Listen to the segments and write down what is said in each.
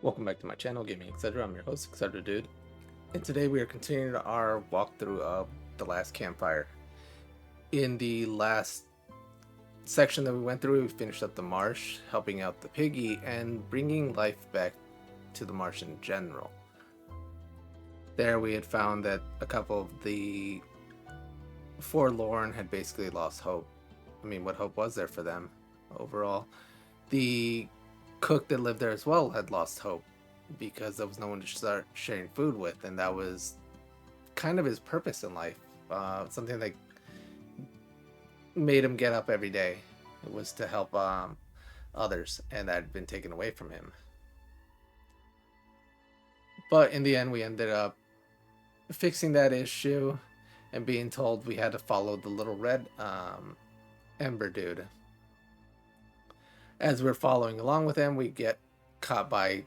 Welcome back to my channel, Gaming Etc. I'm your host, Etc. Dude. And today we are continuing our walkthrough of The Last Campfire. In the last section that we went through, we finished up the marsh, helping out the piggy, and bringing life back to the marsh in general. There we had found that a couple of the forlorn had basically lost hope. I mean, what hope was there for them overall? The cook that lived there as well had lost hope because there was no one to start sharing food with, and that was kind of his purpose in life. Something that made him get up every day. It was to help others, and that had been taken away from him. But in the end, we ended up fixing that issue and being told we had to follow the little red Ember dude. As we're following along with him, we get caught by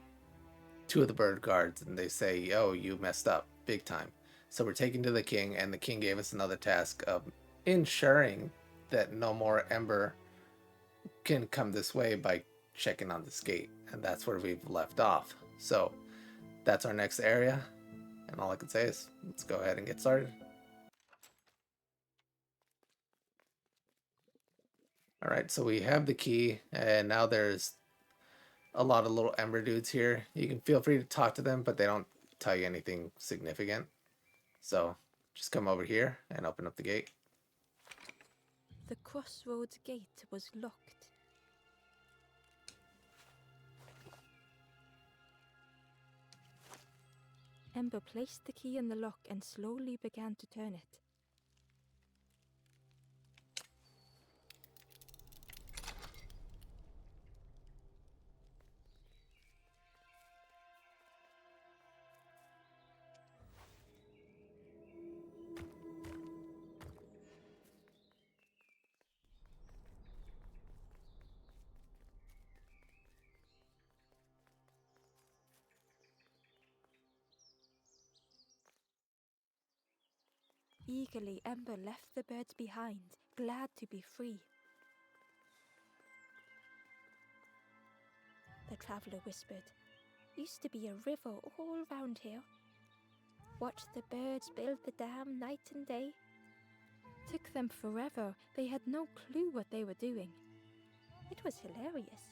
two of the bird guards, and they say, "Yo, you messed up big time." So we're taken to the king, and the king gave us another task of ensuring that no more Ember can come this way by checking on this gate, and that's where we've left off. So that's our next area, and all I can say is let's go ahead and get started. All right, so we have the key, and now there's a lot of little Ember dudes here. You can feel free to talk to them, but they don't tell you anything significant. So just come over here and open up the gate. The crossroads gate was locked. Ember placed the key in the lock and slowly began to turn it. Eagerly, Ember left the birds behind, glad to be free. The traveller whispered, "Used to be a river all round here. Watched the birds build the dam night and day. Took them forever, they had no clue what they were doing. It was hilarious."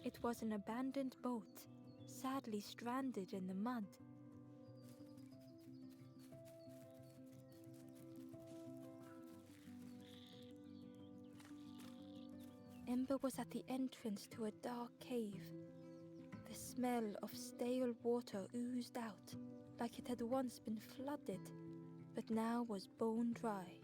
It was an abandoned boat, sadly stranded in the mud. Ember was at the entrance to a dark cave. The smell of stale water oozed out, like it had once been flooded, but now was bone dry.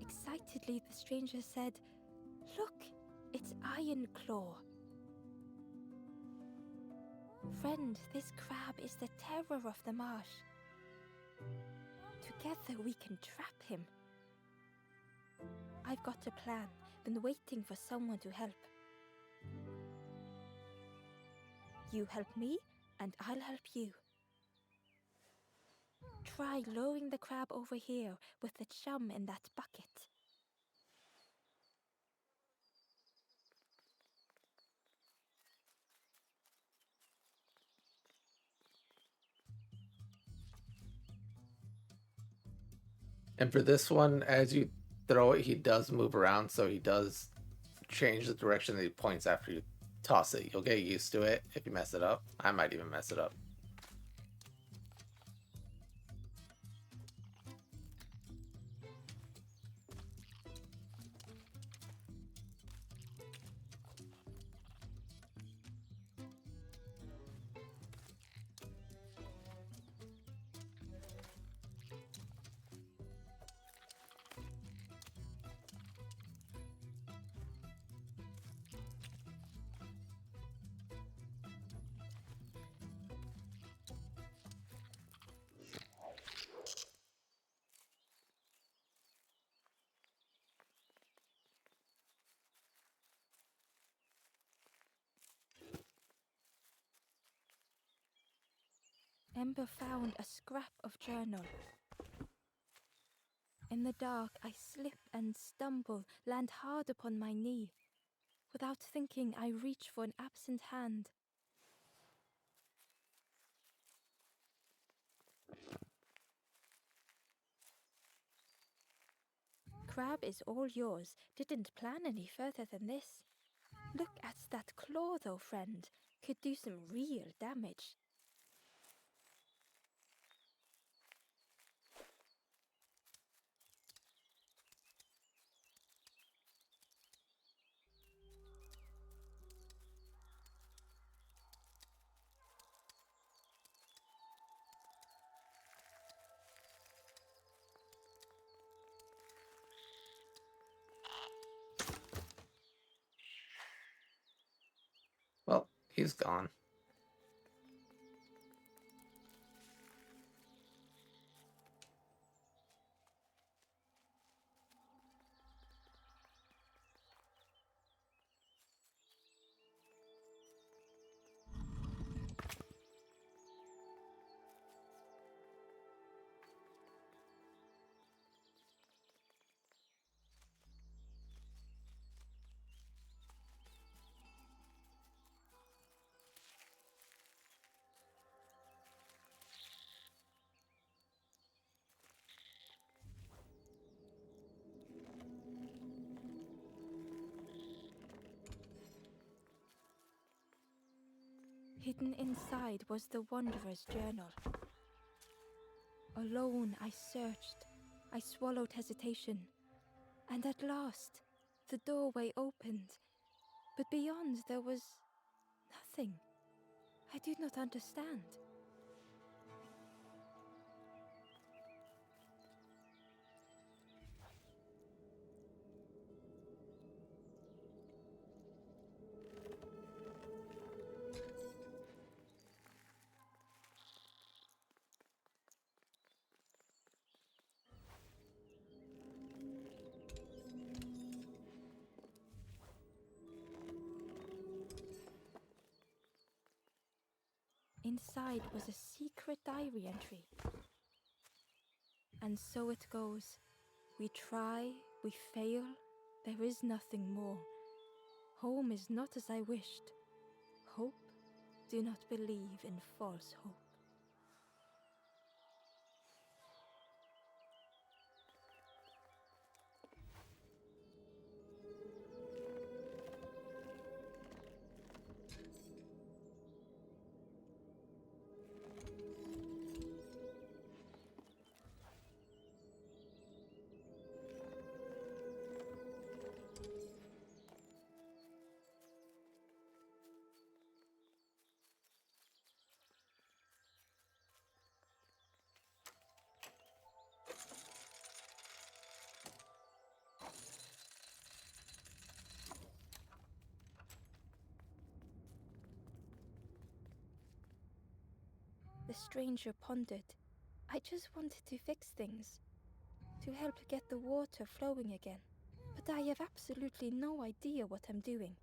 Excitedly, the stranger said, "Look, it's Iron Claw. Friend, this crab is the terror of the marsh. Together we can trap him. I've got a plan, been waiting for someone to help. You help me, and I'll help you. Try lowering the crab over here with the chum in that bucket." And for this one, as you throw it, he does move around, so he does change the direction that he points after you toss it. You'll get used to it if you mess it up. I might even mess it up. Ember found a scrap of journal. In the dark, I slip and stumble, land hard upon my knee. Without thinking, I reach for an absent hand. Crab is all yours. Didn't plan any further than this. Look at that claw though, friend. Could do some real damage. Well, he's gone. Hidden inside was the Wanderer's journal. Alone I searched. I swallowed hesitation. And at last, the doorway opened. But beyond there was nothing. I did not understand. Inside was a secret diary entry. And so it goes. We try, we fail, there is nothing more. Home is not as I wished. Hope, do not believe in false hope. The stranger pondered. I just wanted to fix things, to help get the water flowing again. But I have absolutely no idea what I'm doing.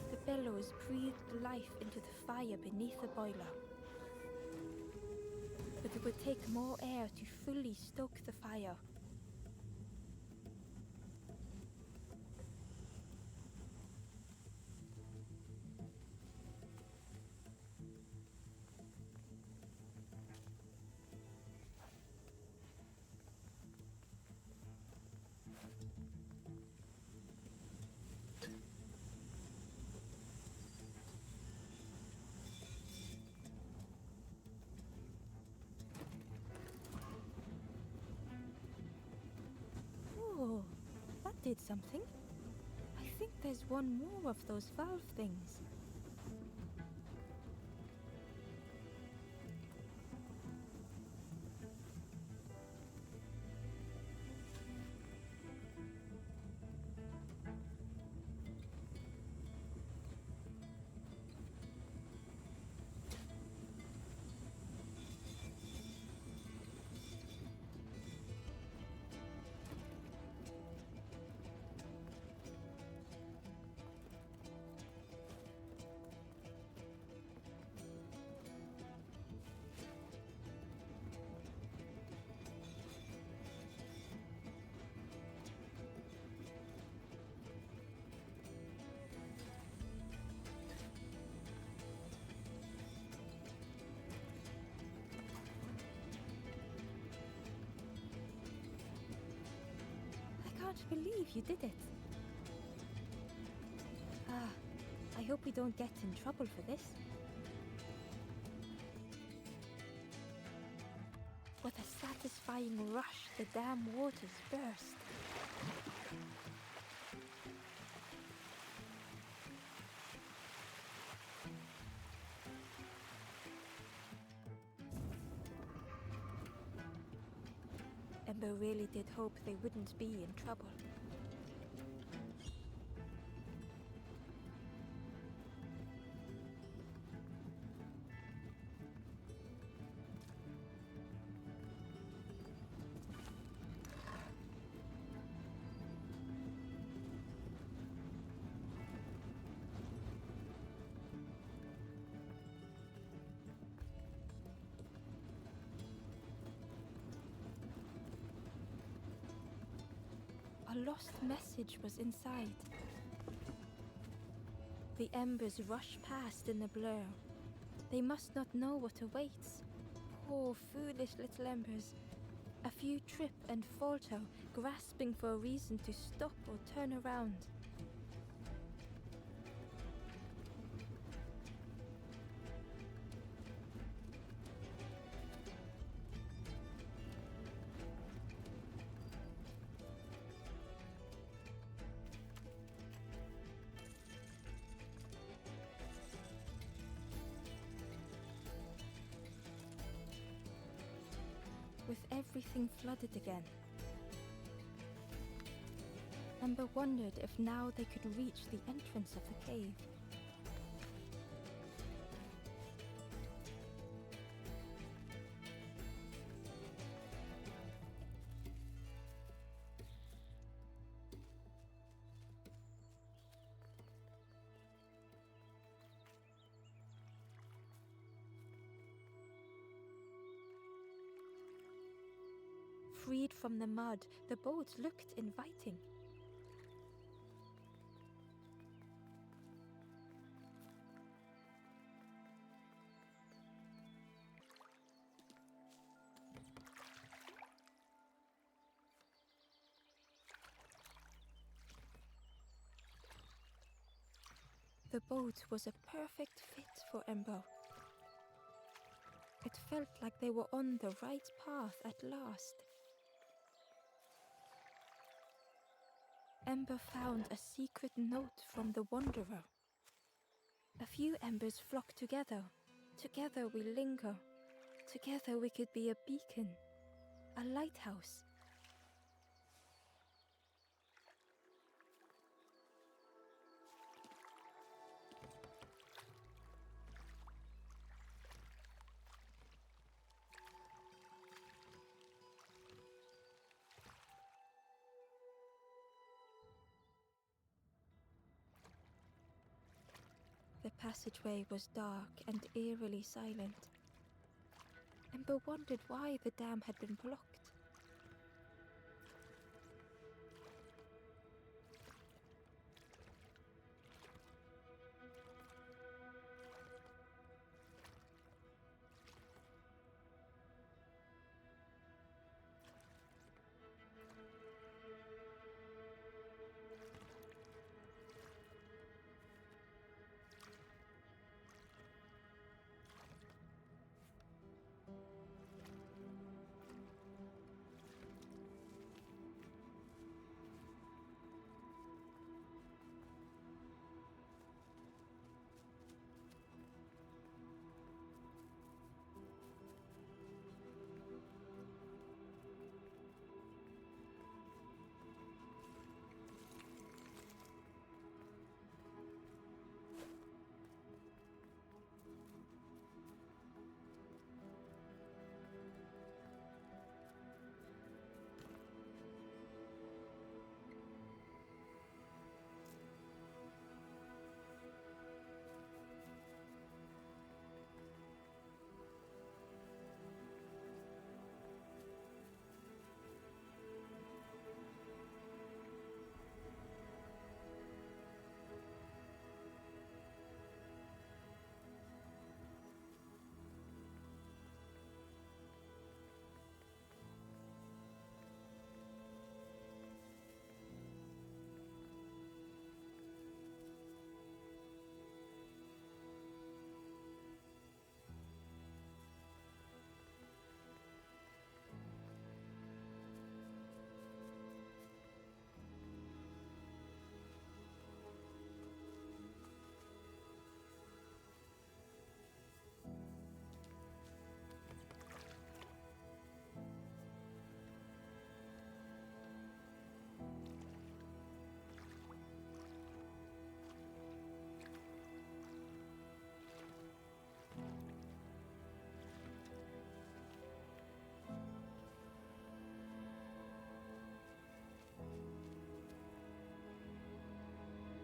The bellows breathed life into the fire beneath the boiler. But it would take more air to fully stoke the fire. did something. I think there's one more of those valve things. I can't believe you did it. I hope we don't get in trouble for this. With a satisfying rush, the dam waters burst. Ember really did hope they wouldn't be in trouble. A lost message was inside. The embers rush past in a blur. They must not know what awaits. Poor, foolish little embers. A few trip and falter, grasping for a reason to stop or turn around. With everything flooded again, Ember wondered if now they could reach the entrance of the cave. Freed from the mud, the boat looked inviting. The boat was a perfect fit for Ember. It felt like they were on the right path at last. Ember found a secret note from the Wanderer. A few embers flock together. Together we linger. Together we could be a beacon, a lighthouse. The passageway was dark and eerily silent. Ember wondered why the dam had been blocked.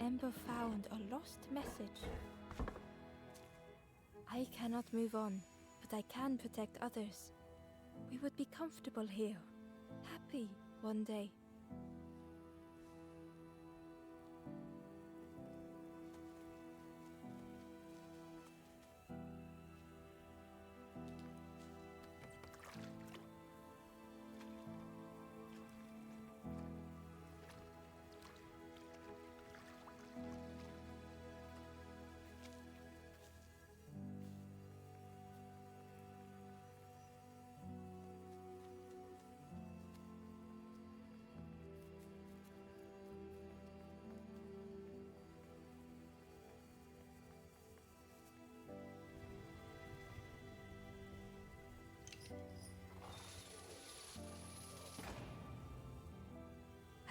Ember found a lost message. I cannot move on, but I can protect others. We would be comfortable here, happy one day.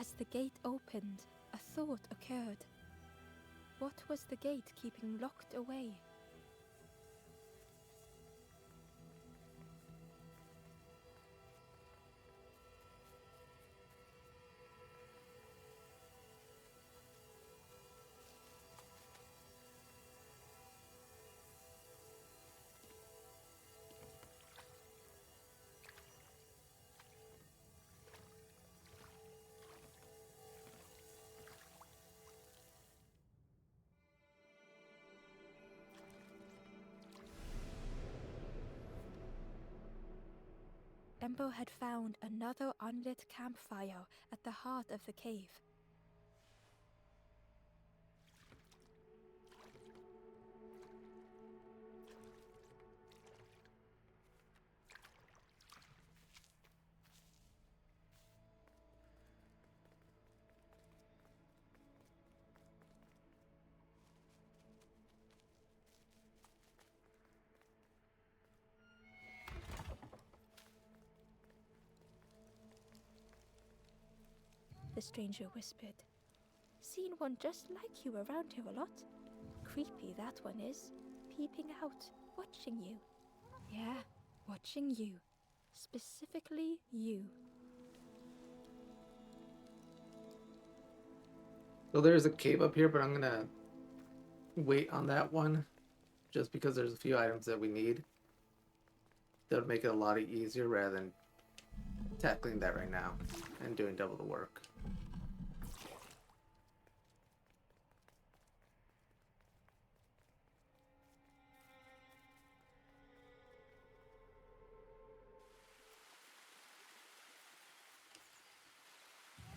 As the gate opened, a thought occurred. What was the gate keeping locked away? Ember had found another unlit campfire at the heart of the cave. The stranger whispered. Seen one just like you around here a lot. Creepy that one is. Peeping out, watching you. Yeah, watching you. Specifically you. So there's a cave up here, but I'm gonna wait on that one just because there's a few items that we need. That would make it a lot easier rather than tackling that right now and doing double the work.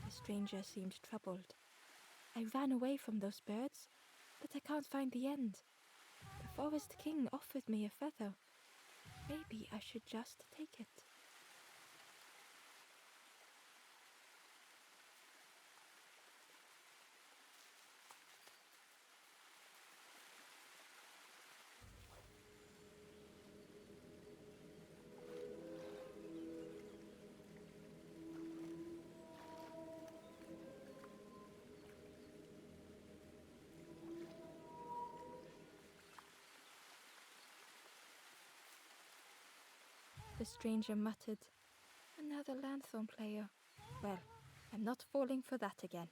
The stranger seemed troubled. I ran away from those birds, but I can't find the end. The Forest King offered me a feather. Maybe I should just take it. The stranger muttered, "Another lanthorn player. Well, I'm not falling for that again."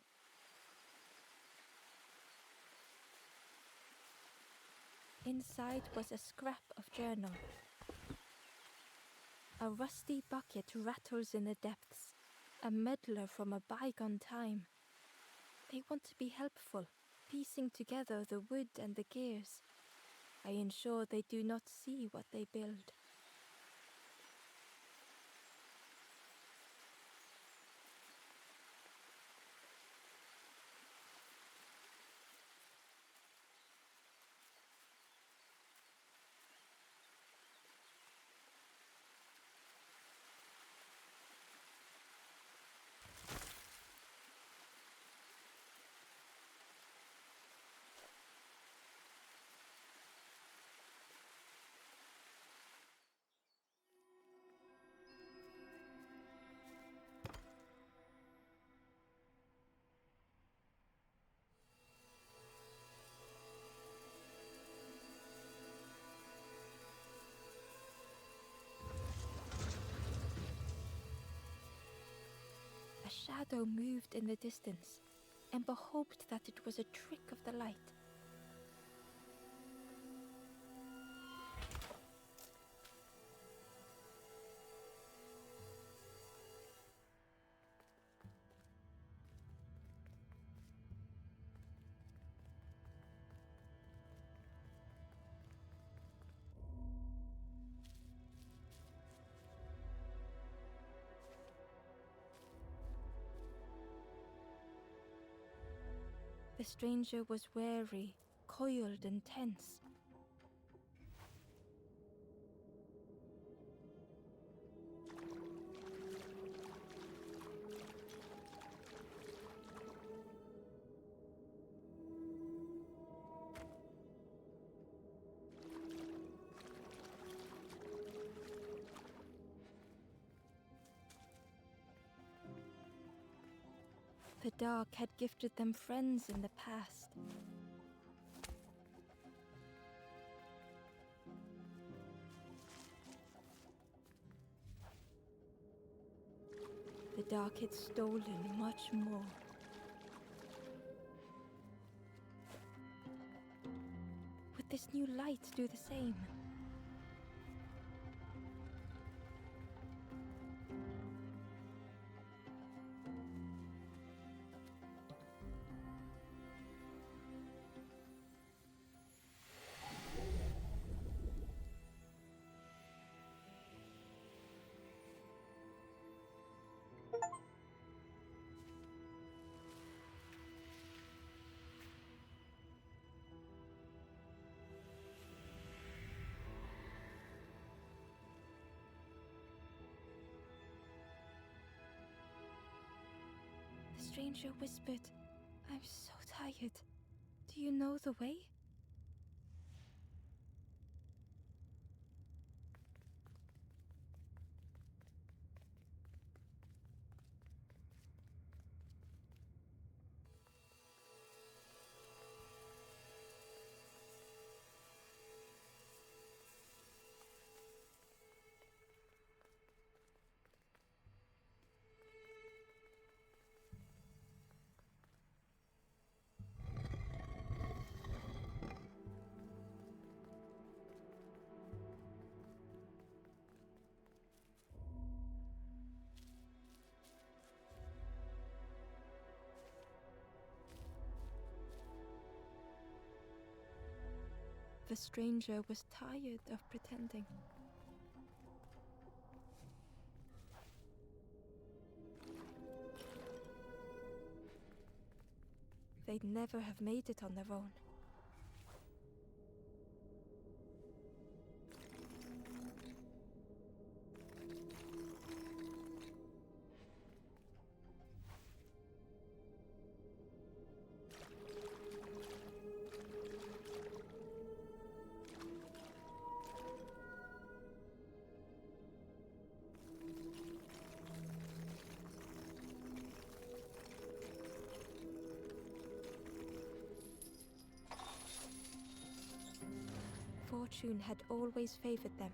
Inside was a scrap of journal. A rusty bucket rattles in the depths, a meddler from a bygone time. They want to be helpful, piecing together the wood and the gears. I ensure they do not see what they build. A shadow moved in the distance. Ember hoped that it was a trick of the light. The stranger was wary, coiled and tense. The dark had gifted them friends in the past. The dark had stolen much more. Would this new light do the same? The stranger whispered, "I'm so tired. Do you know the way?" The stranger was tired of pretending. They'd never have made it on their own. Fortune had always favored them.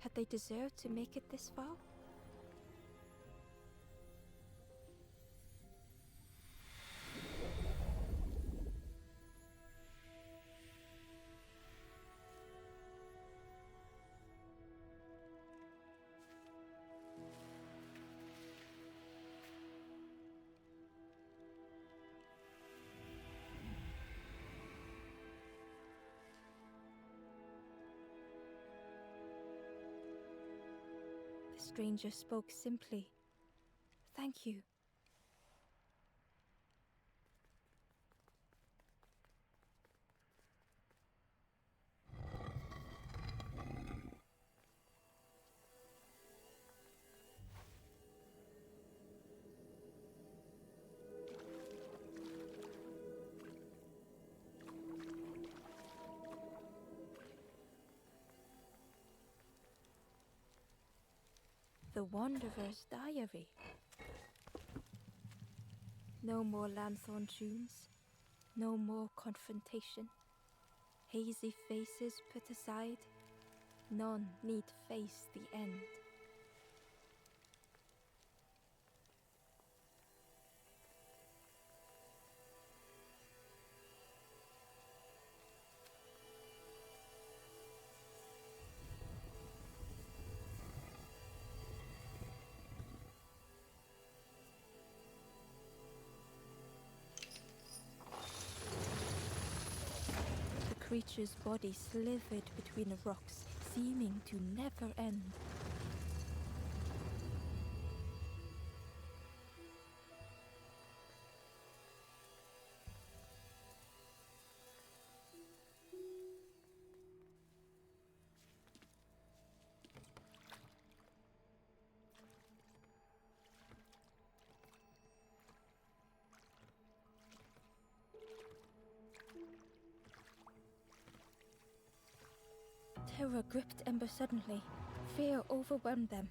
Had they deserved to make it this far? The stranger spoke simply. "Thank you." the Wanderer's Diary. No more lanthorn tunes, no more confrontation. Hazy faces put aside, none need face the end. The creature's body slithered between the rocks, seeming to never end. Terror gripped Ember suddenly. Fear overwhelmed them.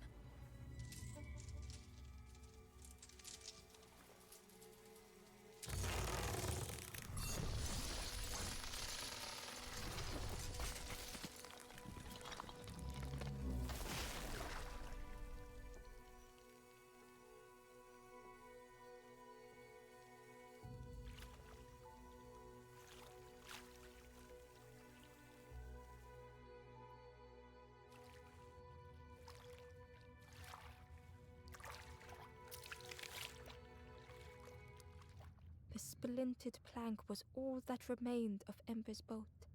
The splintered plank was all that remained of Ember's boat.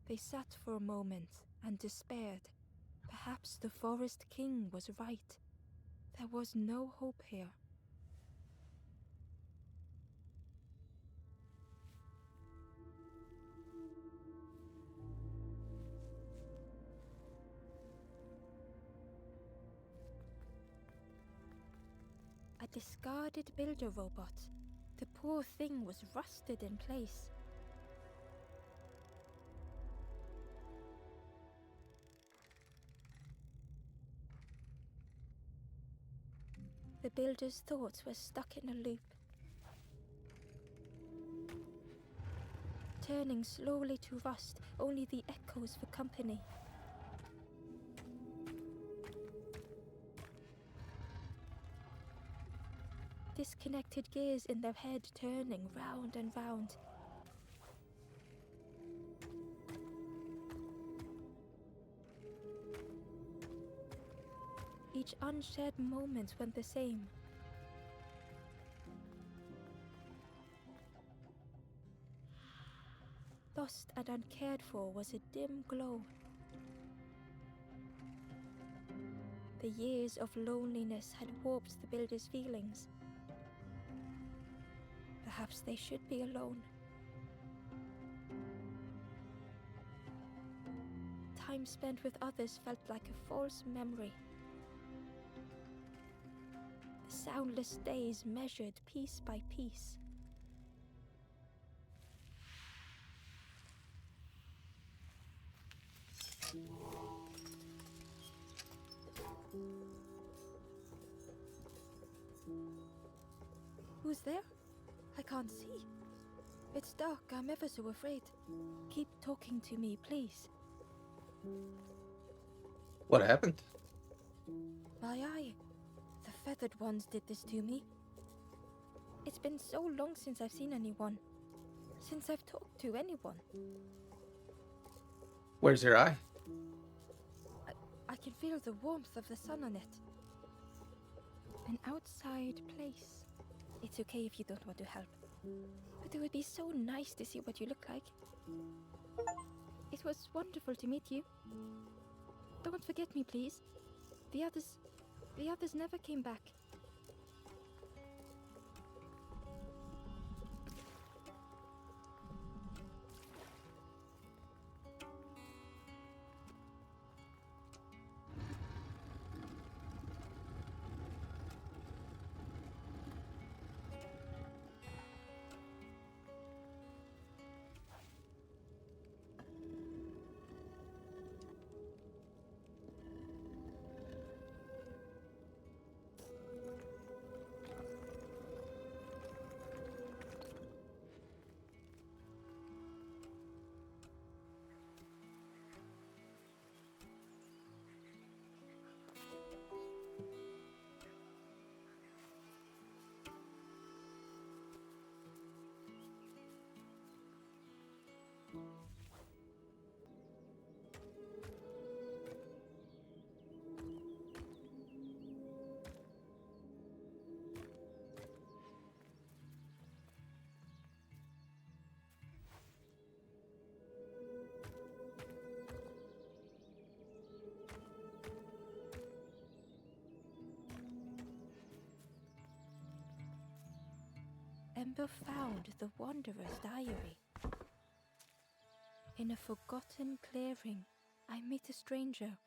They sat for a moment and despaired. Perhaps the Forest King was right. There was no hope here. A discarded builder robot. The poor thing was rusted in place. The builder's thoughts were stuck in a loop, turning slowly to rust, only the echoes for company. Disconnected gears in their head turning round and round. Each unshared moment went the same. Lost and uncared for was a dim glow. The years of loneliness had warped the builder's feelings. Perhaps they should be alone. Time spent with others felt like a false memory. The soundless days measured piece by piece. Who's there? I can't see. It's dark, I'm ever so afraid. Keep talking to me, please. What happened? My eye. The feathered ones did this to me. It's been so long since I've seen anyone. Since I've talked to anyone. Where's your eye? I can feel the warmth of the sun on it. An outside place. It's okay if you don't want to help. But it would be so nice to see what you look like. It was wonderful to meet you. Don't forget me, please. The others never came back. Ember found the Wanderer's diary. In a forgotten clearing, I meet a stranger,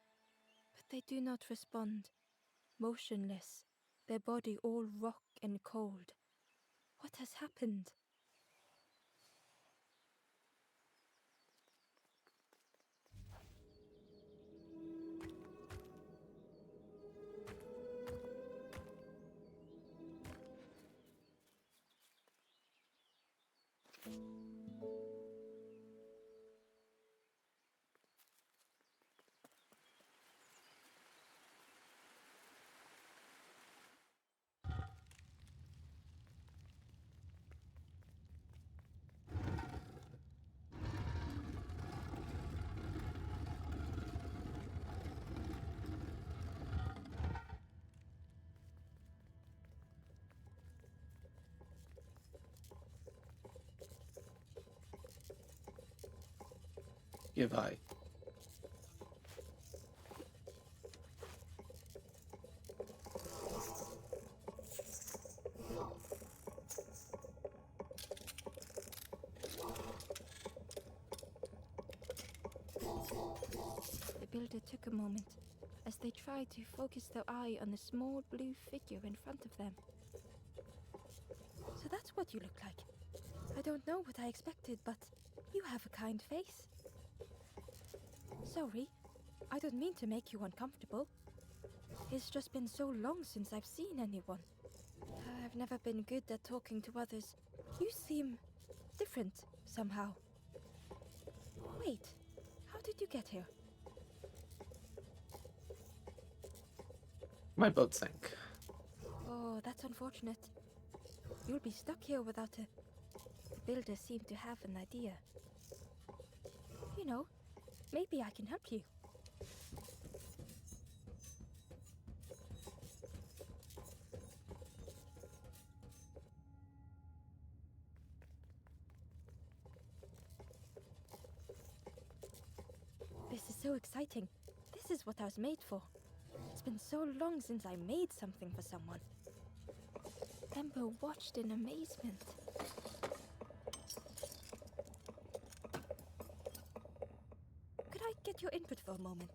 but they do not respond. Motionless, their body all rock and cold. What has happened? Give eye. The builder took a moment as they tried to focus their eye on the small blue figure in front of them. So that's what you look like. I don't know what I expected, but you have a kind face. Sorry, I don't mean to make you uncomfortable. It's just been so long since I've seen anyone. I've never been good at talking to others. You seem different somehow. Wait, how did you get here? My boat sank. Oh, that's unfortunate. You'll be stuck here without a... The builder seemed to have an idea. You know, maybe I can help you. This is so exciting. This is what I was made for. It's been so long since I made something for someone. Ember watched in amazement. Could I get your input for a moment?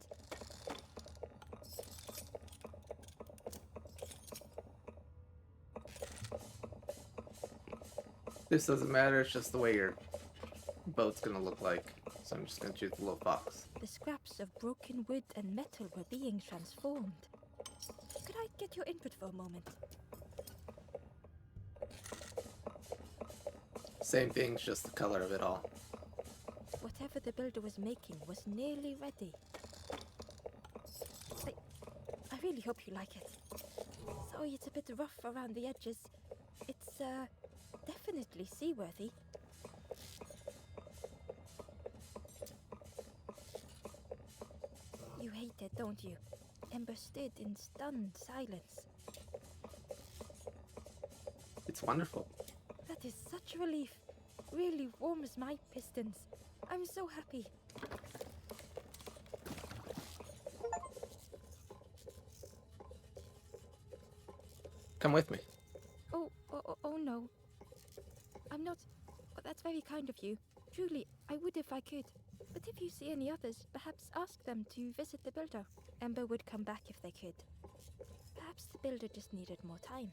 This doesn't matter, it's just the way your boat's gonna look like. So I'm just gonna choose the little fox. The scraps of broken wood and metal were being transformed. Could I get your input for a moment? Same thing, it's just the color of it all. Whatever the builder was making was nearly ready. I really hope you like it. Sorry it's a bit rough around the edges. It's, definitely seaworthy. You hate it, don't you? Ember stood in stunned silence. It's wonderful. That is such a relief. Really warms my pistons. I'm so happy. Come with me. Oh no. I'm not... Well, that's very kind of you. Truly, I would if I could. But if you see any others, perhaps ask them to visit the builder. Ember would come back if they could. Perhaps the builder just needed more time.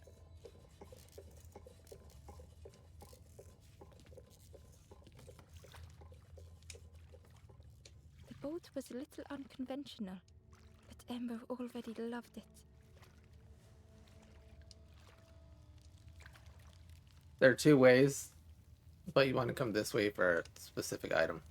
The boat was a little unconventional, but Ember already loved it. There are two ways, but you want to come this way for a specific item.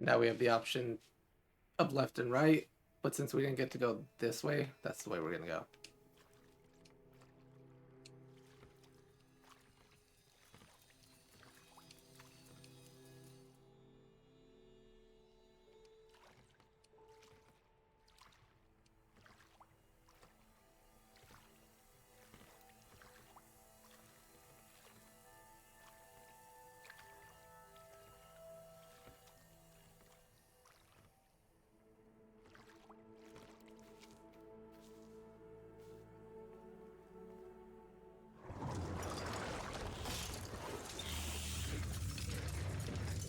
Now we have the option of left and right, but since we didn't get to go this way, that's the way we're gonna go.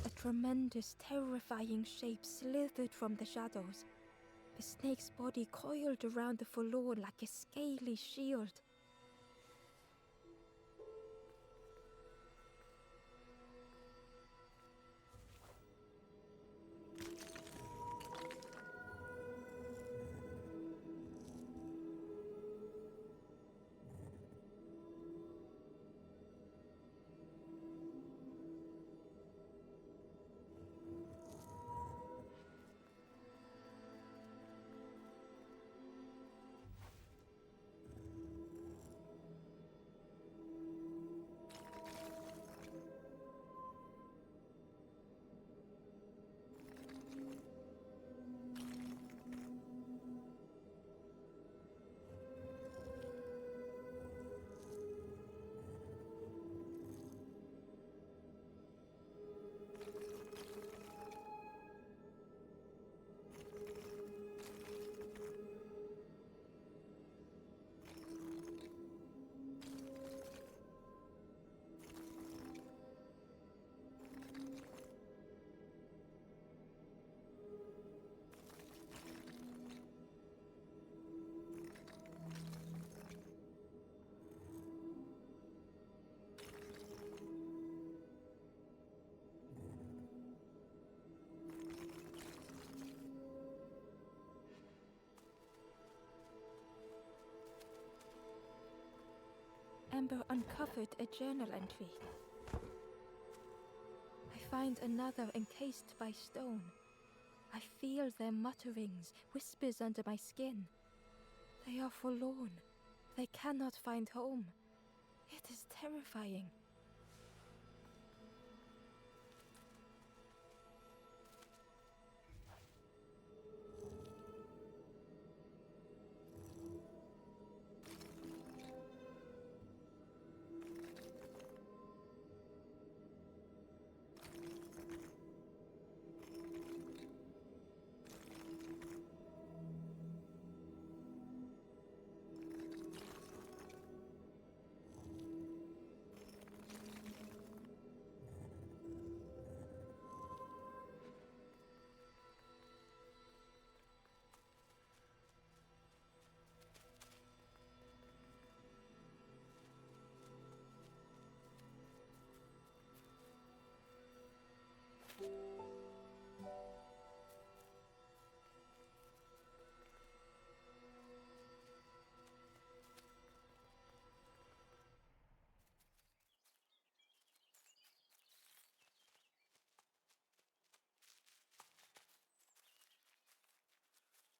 A tremendous, terrifying shape slithered from the shadows. The snake's body coiled around the forlorn like a scaly shield. Ember uncovered a journal entry. I find another encased by stone. I feel their mutterings, whispers under my skin. They are forlorn. They cannot find home. It is terrifying.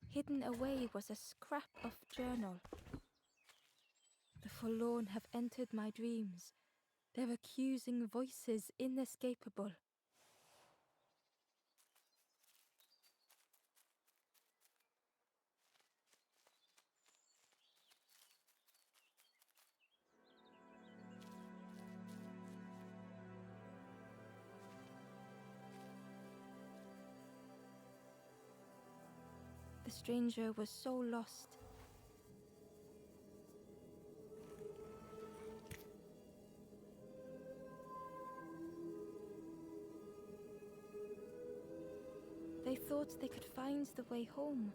Hidden away was a scrap of journal. The forlorn have entered my dreams, their accusing voices inescapable. The stranger was so lost. They thought they could find the way home.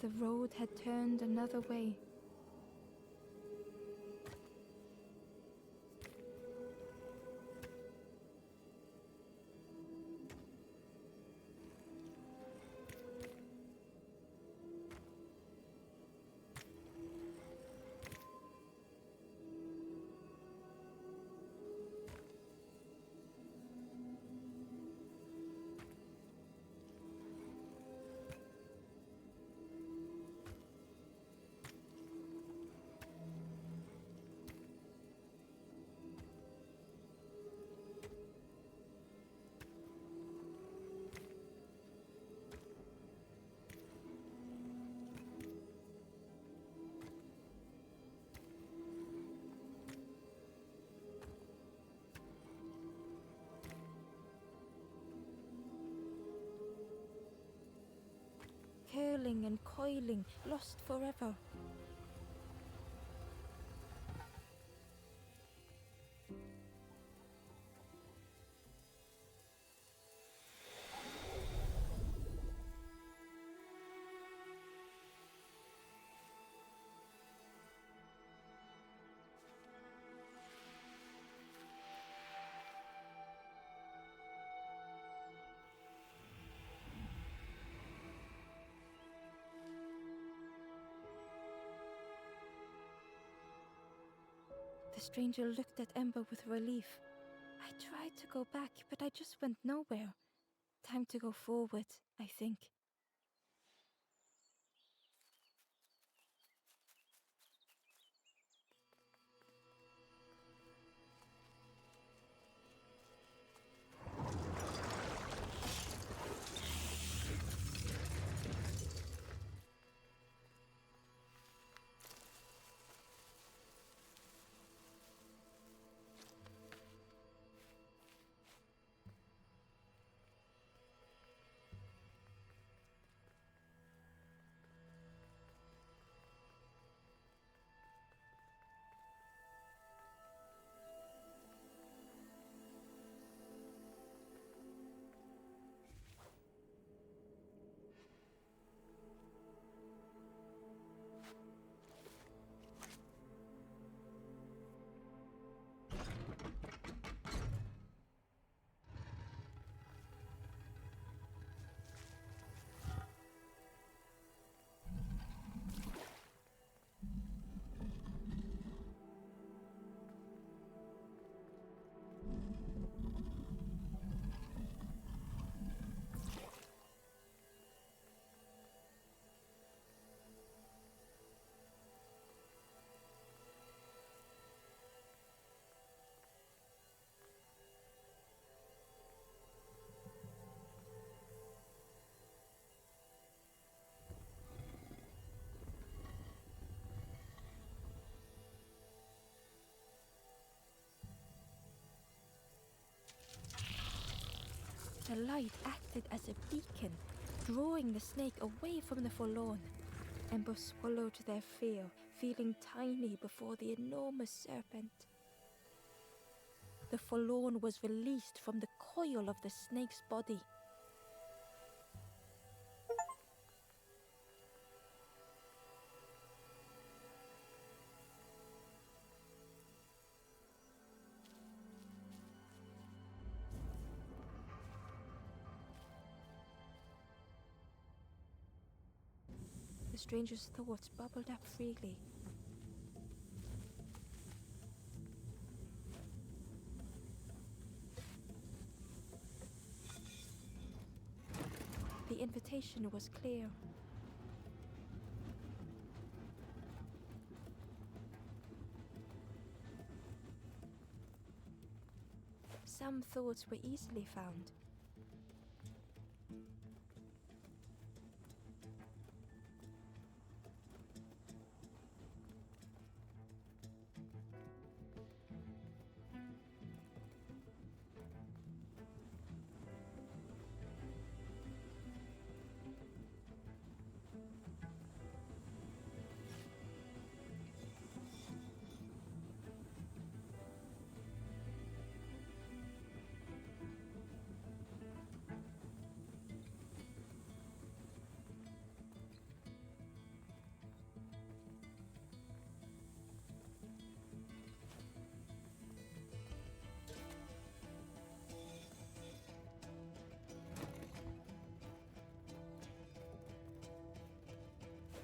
The road had turned another way. coiling and coiling, lost forever. The stranger looked at Ember with relief. I tried to go back, but I just went nowhere. Time to go forward, I think. The light acted as a beacon, drawing the snake away from the forlorn. Ember swallowed their fear, feeling tiny before the enormous serpent. The forlorn was released from the coil of the snake's body. The stranger's thoughts bubbled up freely. The invitation was clear. Some thoughts were easily found.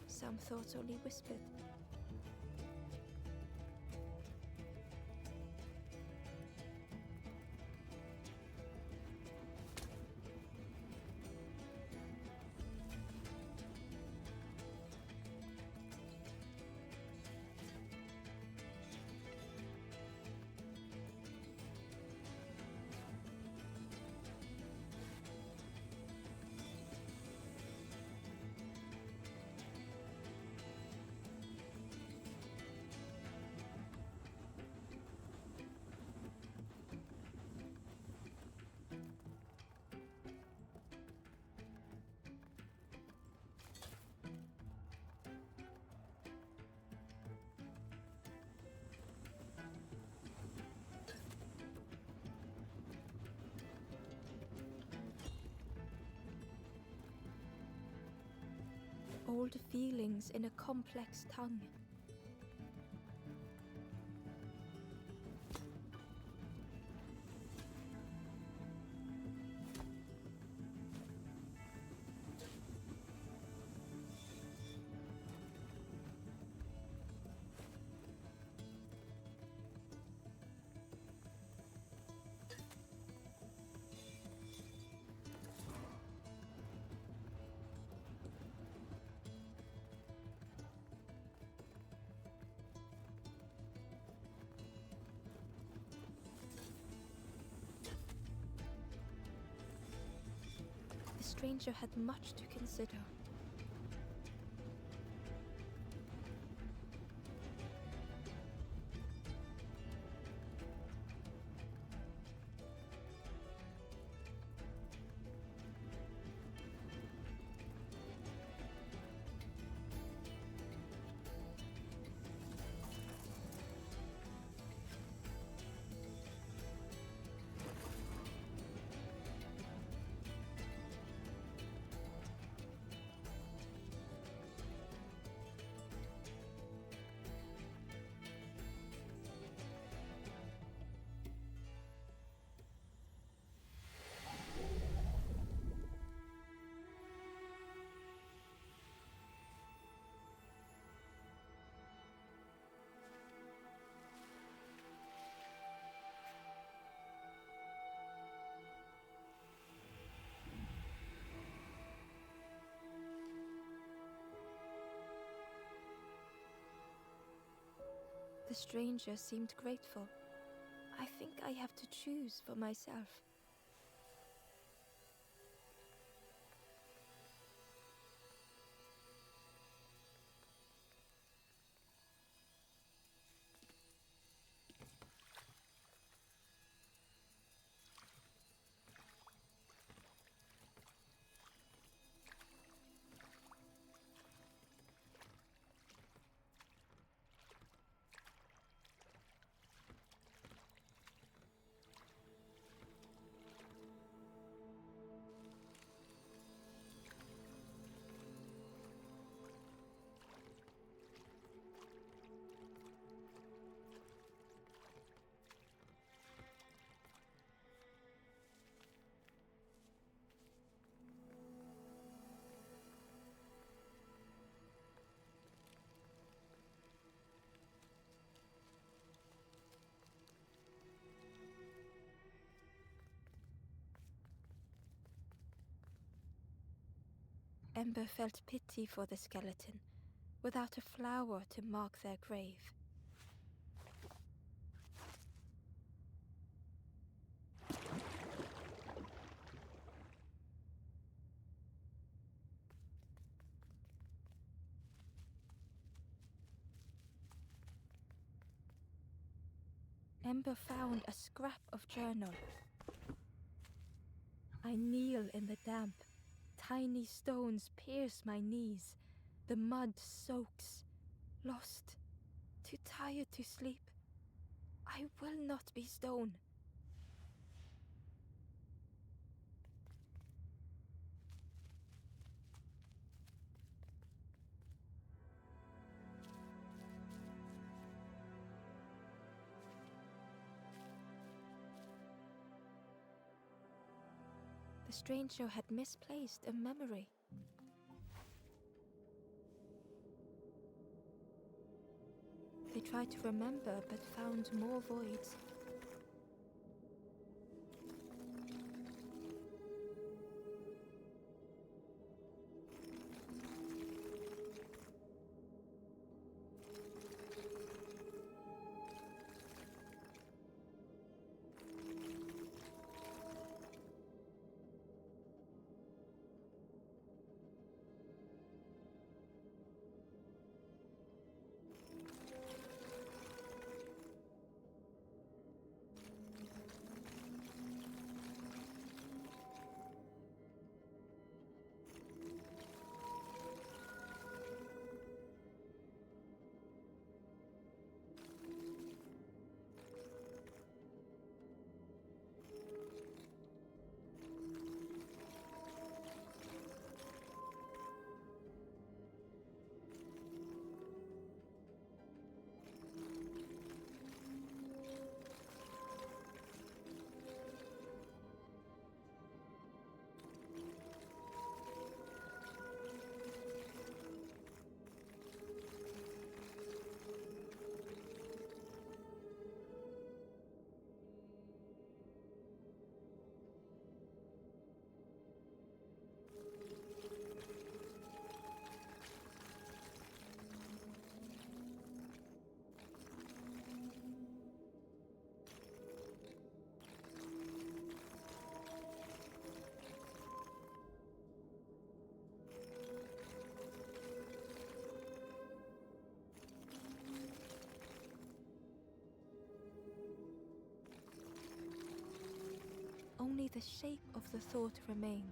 Some thoughts only whispered. old feelings in a complex tongue. The stranger had much to consider. The stranger seemed grateful. I think I have to choose for myself. Ember felt pity for the skeleton, without a flower to mark their grave. Ember found a scrap of journal. I kneel in the damp. Tiny stones pierce my knees. The mud soaks. Lost. Too tired to sleep. I will not be stone. The stranger had misplaced a memory. They tried to remember but found more voids. only the shape of the thought remained.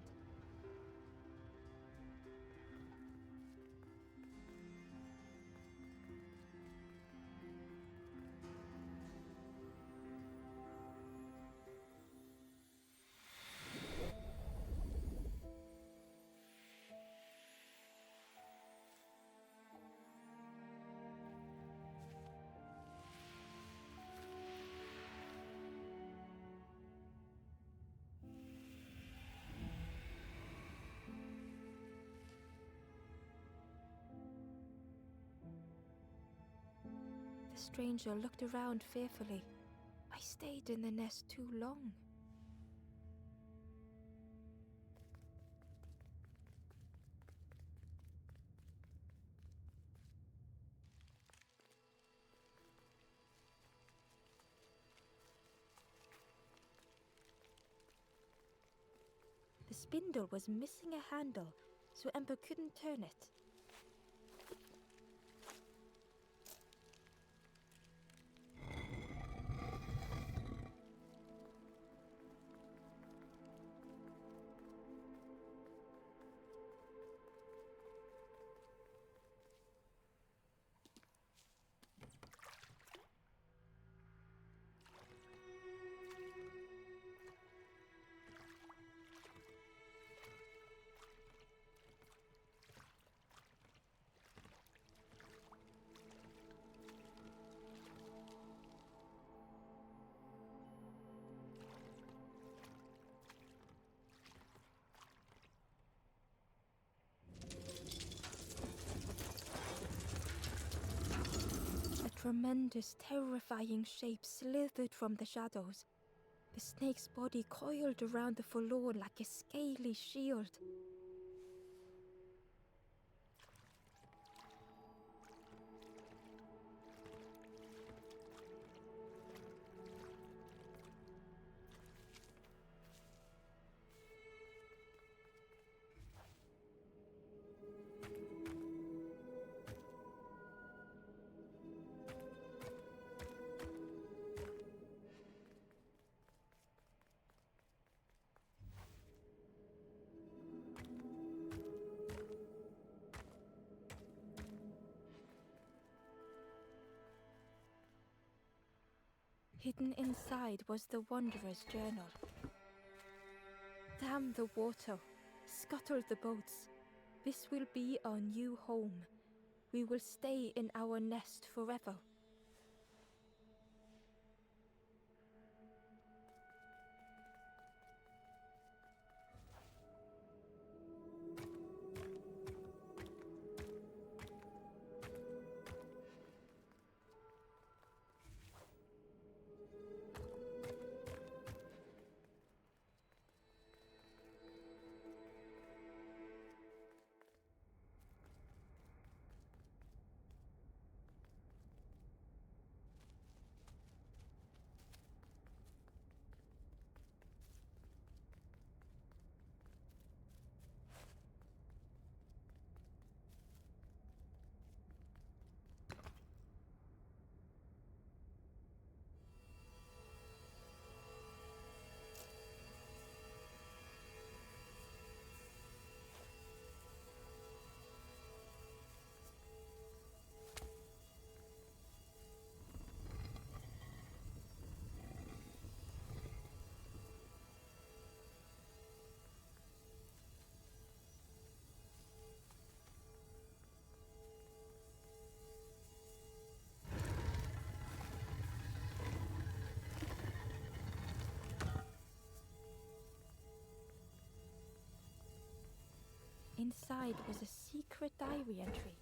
The stranger looked around fearfully. I stayed in the nest too long. The spindle was missing a handle, so Ember couldn't turn it. A tremendous, terrifying shape slithered from the shadows. The snake's body coiled around the forlorn like a scaly shield. Hidden inside was the Wanderer's journal. Dam the water, scuttle the boats. This will be our new home. We will stay in our nest forever. Inside was a secret diary entry.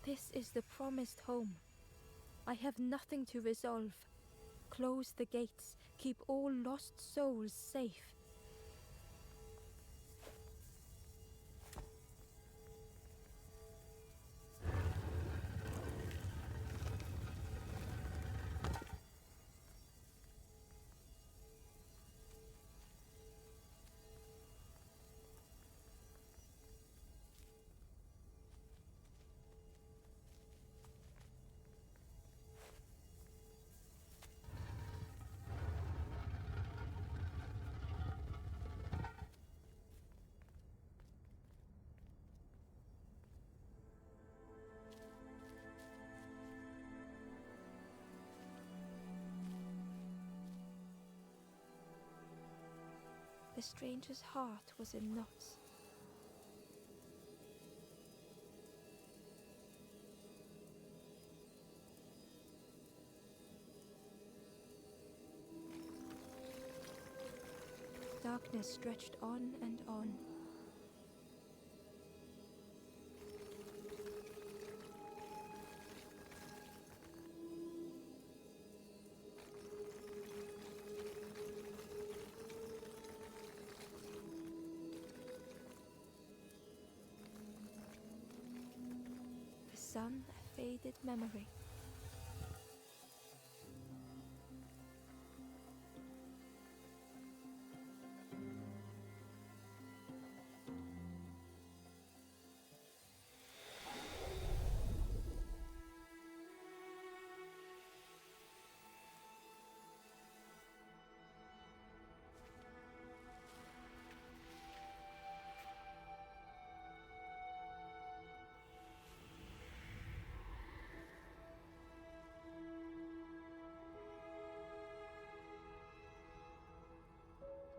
This is the promised home. I have nothing to resolve. Close the gates. Keep all lost souls safe. The stranger's heart was in knots. Darkness stretched on and on. The sun, a faded memory.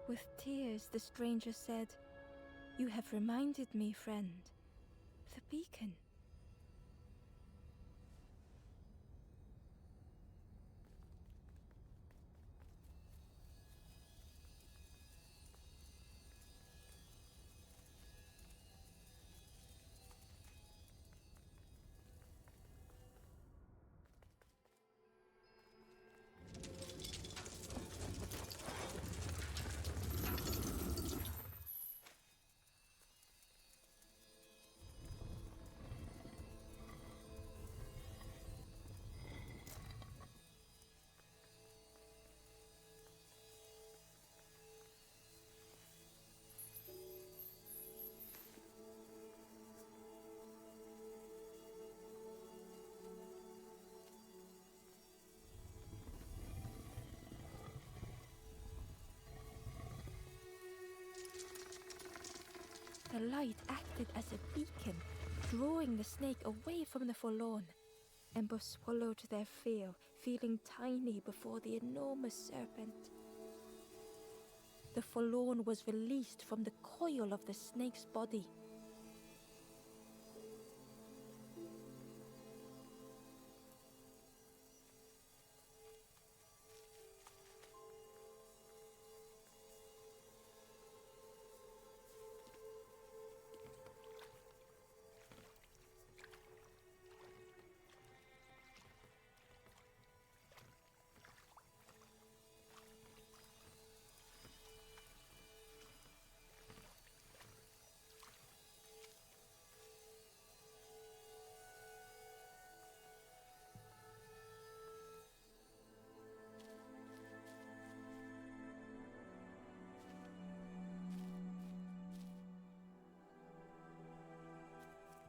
With tears, the stranger said, "You have reminded me, friend. The beacon." The light acted as a beacon, drawing the snake away from the forlorn. Ember swallowed their fear, feeling tiny before the enormous serpent. The forlorn was released from the coil of the snake's body.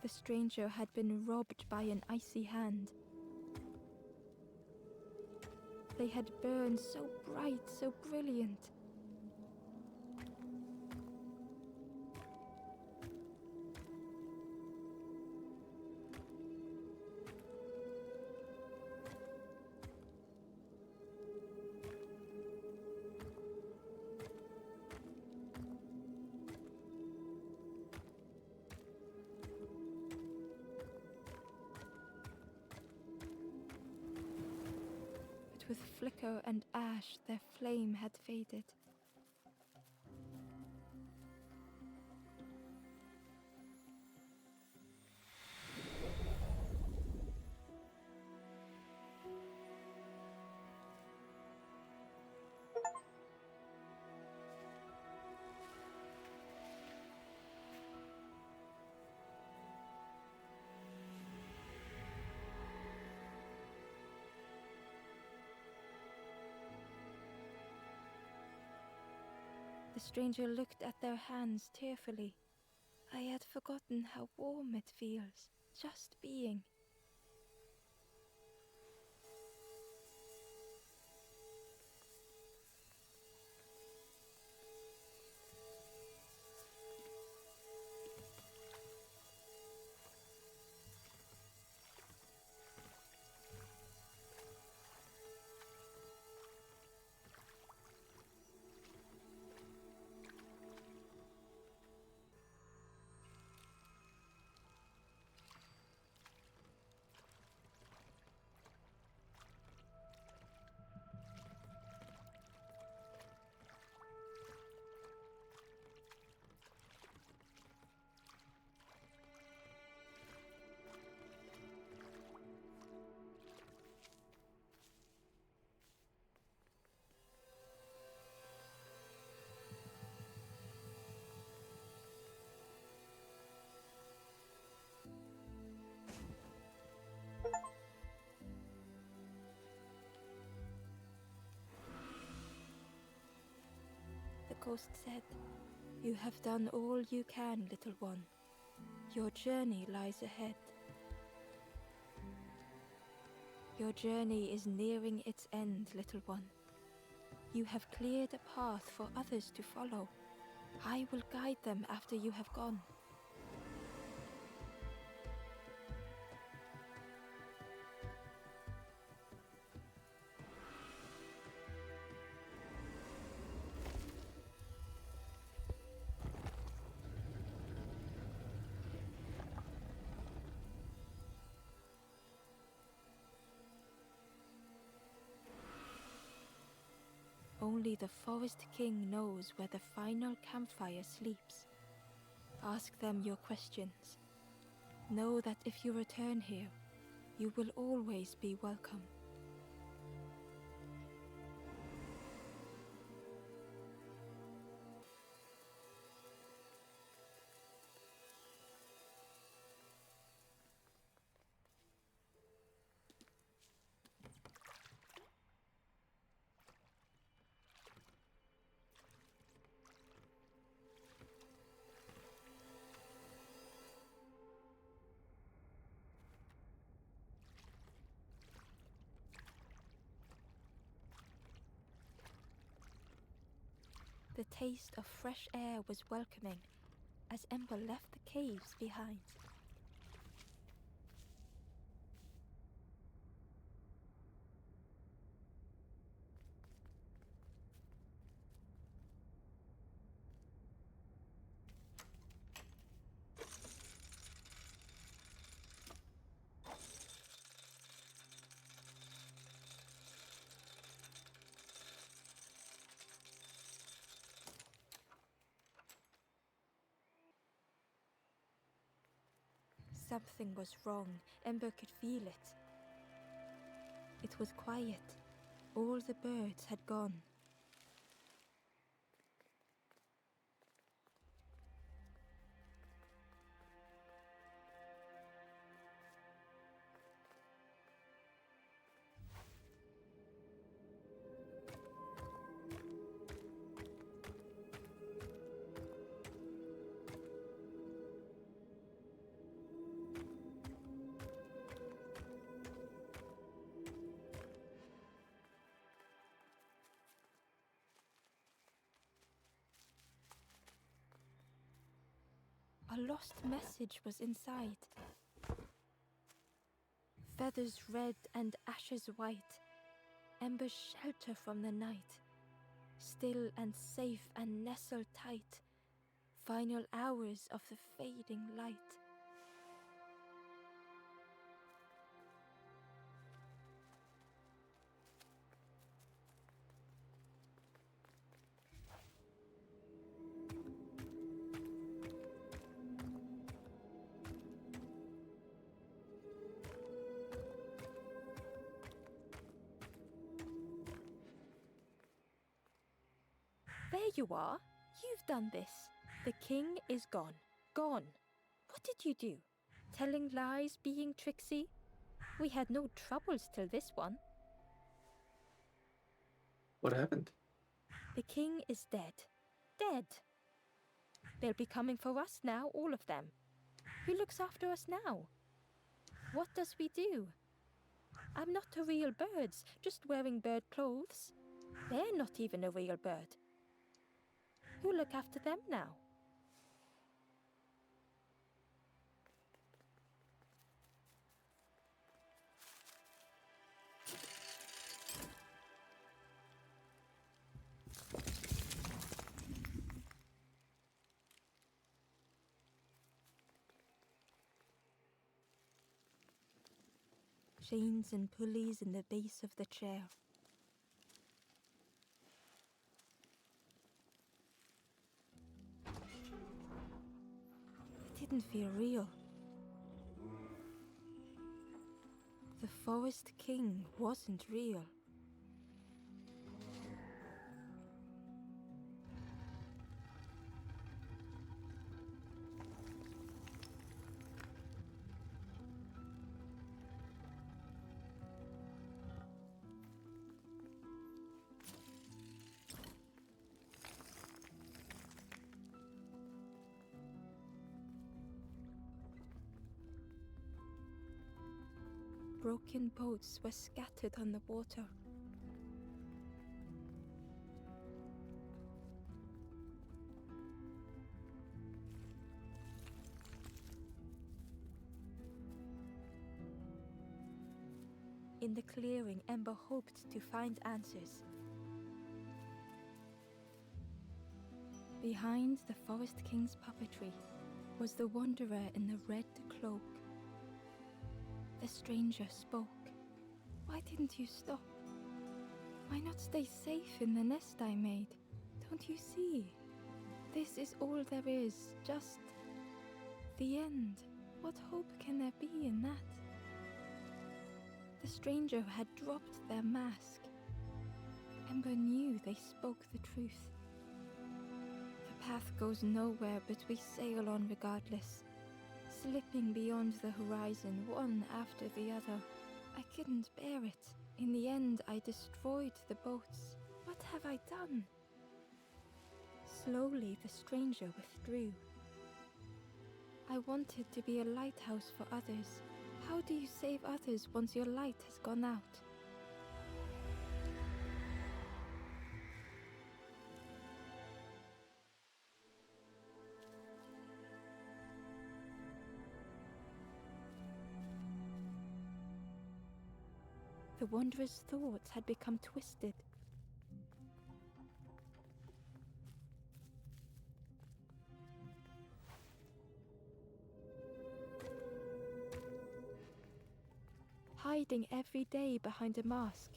The stranger had been robbed by an icy hand. They had burned so bright, so brilliant. With flicker and ash, their flame had faded. The stranger looked at their hands tearfully. I had forgotten how warm it feels, just being. ghost said. You have done all you can, little one. Your journey lies ahead. Your journey is nearing its end, little one. You have cleared a path for others to follow. I will guide them after you have gone. Only the Forest King knows where the final campfire sleeps. Ask them your questions. Know that if you return here, you will always be welcome. The taste of fresh air was welcoming as Ember left the caves behind. Something was wrong. Ember could feel it. It was quiet. All the birds had gone. A lost message was inside. Feathers red and ashes white. Ember's shelter from the night. Still and safe and nestled tight. Final hours of the fading light. There you are. You've done this. The king is gone. Gone. What did you do? Telling lies, being tricksy? We had no troubles till this one. What happened? The king is dead. Dead. They'll be coming for us now, all of them. Who looks after us now? What does we do? I'm not a real bird, just wearing bird clothes. They're not even a real bird. Who look after them now? Chains and pulleys in the base of the chair. It didn't feel real. The Forest King wasn't real. broken boats were scattered on the water. In the clearing, Ember hoped to find answers. Behind the Forest King's puppetry was the wanderer in the red cloak. The stranger spoke. Why didn't you stop? Why not stay safe in the nest I made? Don't you see? This is all there is, just the end. What hope can there be in that? The stranger had dropped their mask. Ember knew they spoke the truth. The path goes nowhere, but we sail on regardless, slipping beyond the horizon, one after the other. I couldn't bear it. In the end, I destroyed the boats. What have I done? Slowly, the stranger withdrew. I wanted to be a lighthouse for others. How do you save others once your light has gone out? The wanderer's thoughts had become twisted. Hiding every day behind a mask.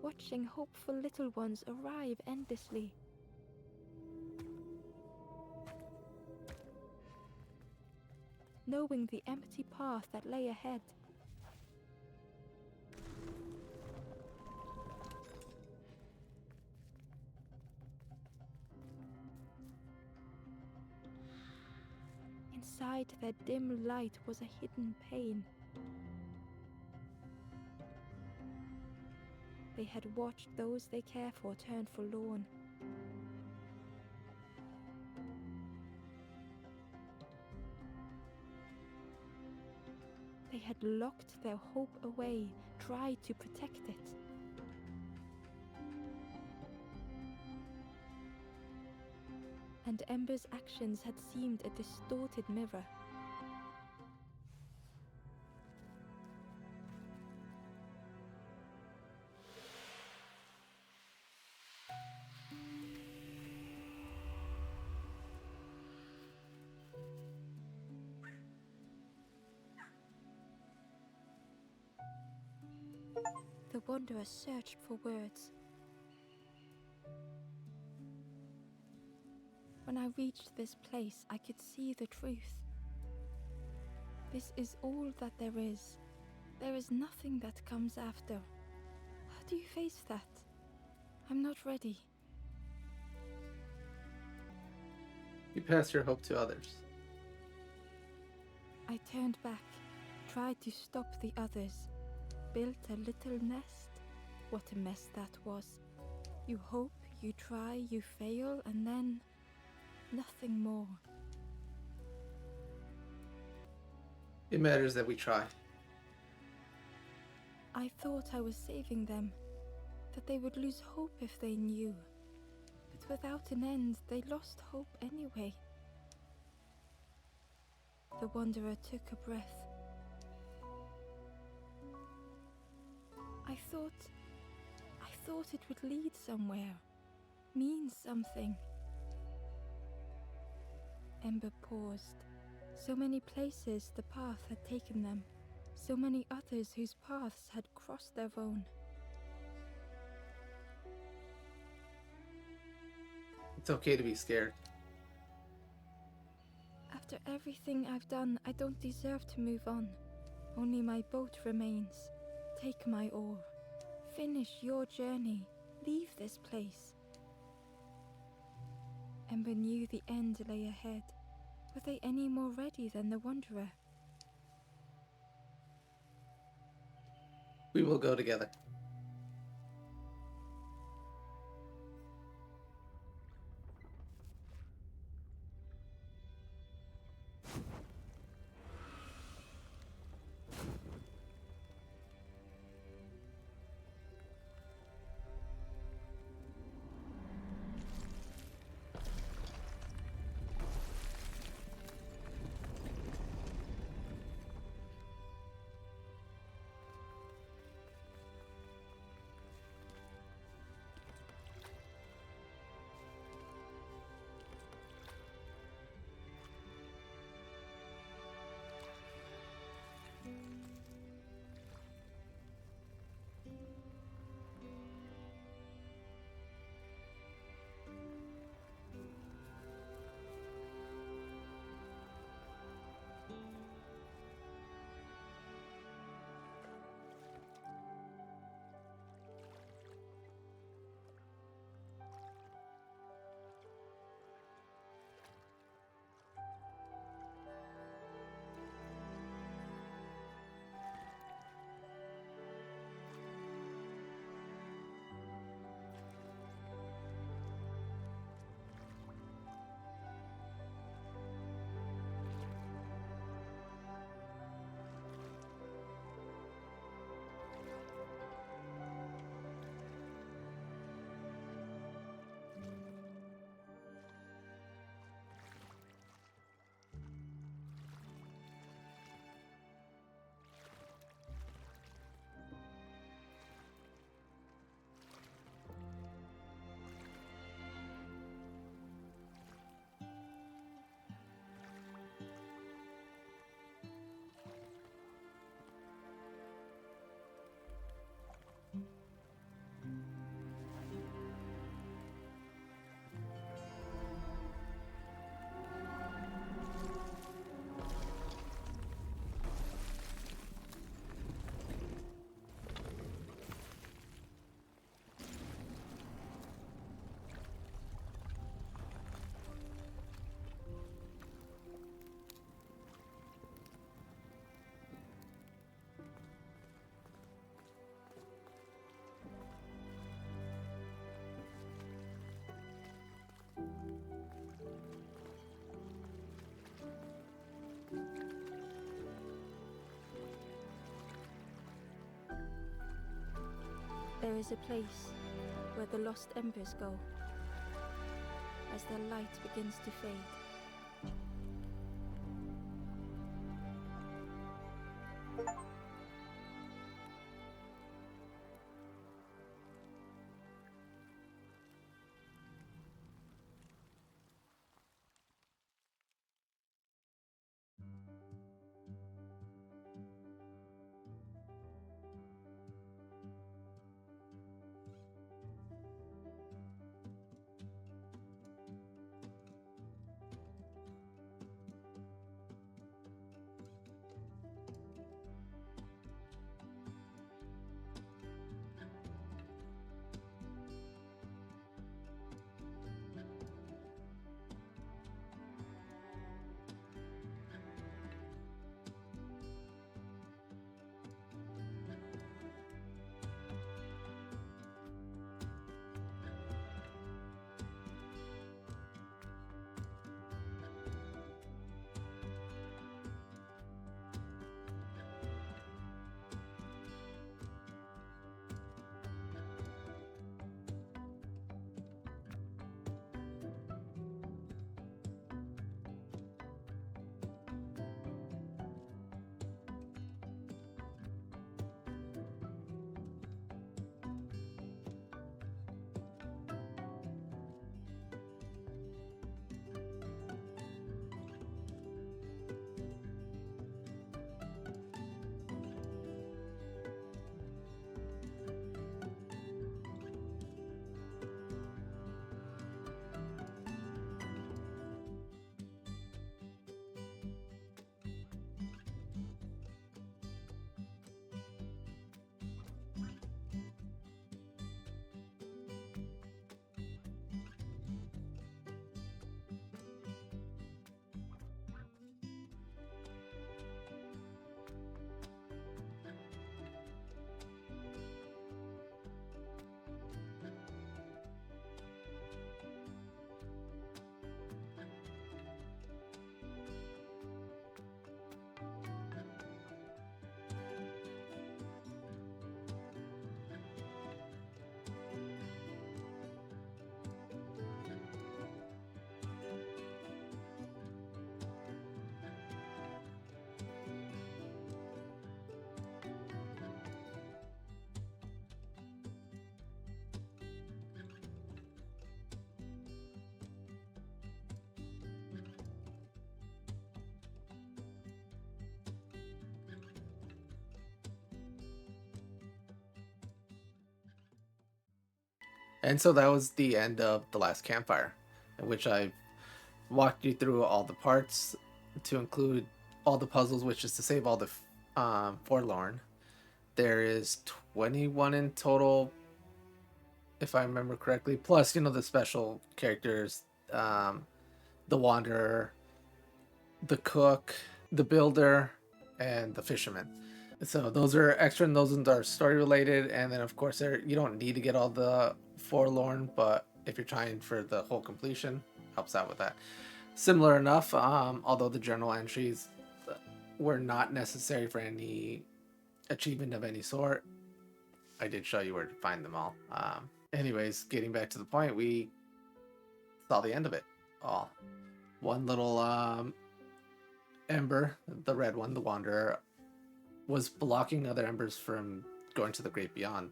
Watching hopeful little ones arrive endlessly. Knowing the empty path that lay ahead. Inside their dim light was a hidden pain. They had watched those they care for turn forlorn. They had locked their hope away, tried to protect it. And Ember's actions had seemed a distorted mirror. The wanderer searched for words. When I reached this place, I could see the truth. This is all that there is. There is nothing that comes after. How do you face that? I'm not ready. You pass your hope to others. I turned back, tried to stop the others, built a little nest. What a mess that was. You hope, you try, you fail, and then nothing more. It matters that we try. I thought I was saving them, that they would lose hope if they knew. But without an end, they lost hope anyway. The wanderer took a breath. I thought it would lead somewhere, mean something. Ember paused. So many places the path had taken them, so many others whose paths had crossed their own. It's okay to be scared. After everything I've done, I don't deserve to move on. Only my boat remains. Take my oar. Finish your journey. Leave this place. Ember knew the end lay ahead. Were they any more ready than the wanderer? We will go together. There is a place where the lost embers go as their light begins to fade. And so that was the end of The Last Campfire, in which I walked you through all the parts to include all the puzzles, which is to save all the forlorn. There is 21 in total, if I remember correctly, plus, the special characters, the Wanderer, the Cook, the Builder, and the Fisherman. So those are extra, and those are story related. And then, of course, you don't need to get all the forlorn, but if you're trying for the whole completion, helps out with that. Similar enough, although the journal entries were not necessary for any achievement of any sort, I did show you where to find them all. Anyways, getting back to the point, we saw the end of it all. One little Ember, the red one, the Wanderer, was blocking other Embers from going to the great beyond.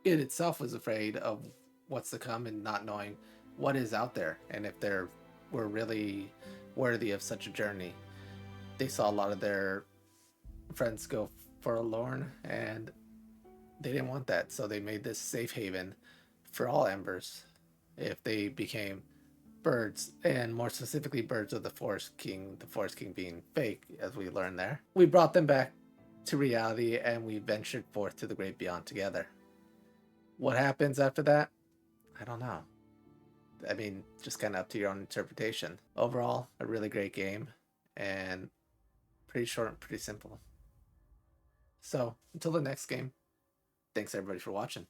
It itself was afraid of what's to come and not knowing what is out there, and if they were really worthy of such a journey. They saw a lot of their friends go forlorn, and they didn't want that, so they made this safe haven for all Embers if they became birds, and more specifically birds of the Forest King being fake, as we learned there. We brought them back to reality, and we ventured forth to the great beyond together. What happens after that? I don't know. I mean, just kind of up to your own interpretation. Overall, a really great game, and pretty short and pretty simple. So, until the next game, thanks everybody for watching.